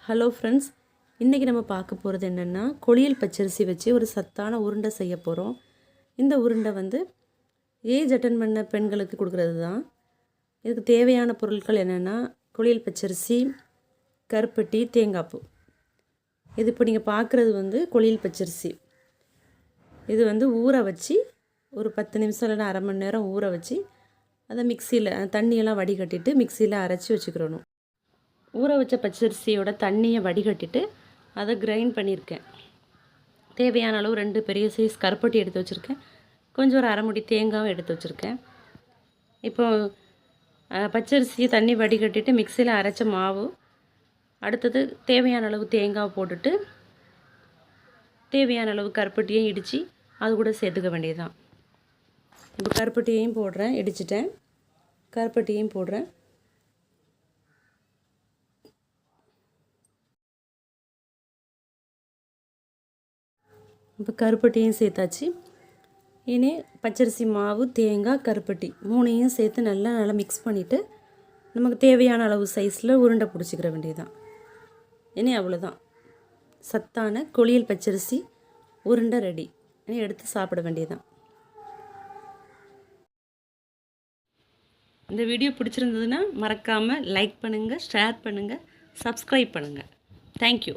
Hello friends, இன்றைக்கி நம்ம பார்க்க போகிறது என்னென்னா கொளியல் பச்சரிசி வச்சு ஒரு சத்தான உருண்டை செய்ய போகிறோம். இந்த உருண்டை வந்து ஏஜ் அட்டன் பண்ண பெண்களுக்கு கொடுக்குறது தான். இதுக்கு தேவையான பொருட்கள் என்னென்னா கொளியல் பச்சரிசி, கருப்பட்டி, தேங்காய்ப்பூ. இது இப்போ நீங்கள் பார்க்குறது வந்து கொளியல் பச்சரிசி. இது வந்து ஊற வச்சு ஒரு 10 நிமிஷம் இல்லைன்னா அரை மணி நேரம் ஊற வச்சு அதை மிக்சியில் தண்ணியெல்லாம் வடிகட்டிட்டு மிக்சியில் அரைச்சி வச்சுக்கிறணும். ஊற வச்ச பச்சரிசியோட தண்ணியை வடிகட்டிட்டு அதை கிரைண்ட் பண்ணியிருக்கேன். தேவையான அளவு 2 பெரிய சைஸ் கருப்பட்டி எடுத்து வச்சுருக்கேன். கொஞ்சம் ஒரு அரை முடி தேங்காயும் எடுத்து வச்சுருக்கேன். இப்போது பச்சரிசி தண்ணி வடிகட்டிட்டு மிக்சியில் அரைச்ச மாவு, அடுத்தது தேவையான அளவு தேங்காய் போட்டுட்டு தேவையான அளவு கருப்பட்டியும் இடித்து அது கூட சேர்த்துக்க வேண்டியது தான். இப்போ கருப்பட்டியையும் போடுறேன், இடிச்சிட்டேன். கருப்பட்டியையும் போடுறேன். இப்போ கருப்பட்டியும் சேர்த்தாச்சு. இனி பச்சரிசி மாவு, தேங்காய், கருப்பட்டி 3ஐயும் சேர்த்து நல்லா மிக்ஸ் பண்ணிவிட்டு நமக்கு தேவையான அளவு சைஸில் உருண்டை பிடிச்சிக்கிற வேண்டியதுதான். இனி அவ்வளோதான், சத்தான கொளியல் பச்சரிசி உருண்டை ரெடி. இனி எடுத்து சாப்பிட வேண்டியதுதான். இந்த வீடியோ பிடிச்சிருந்ததுன்னா மறக்காமல் லைக் பண்ணுங்கள், ஷேர் பண்ணுங்கள், சப்ஸ்கிரைப் பண்ணுங்கள். தேங்க்யூ.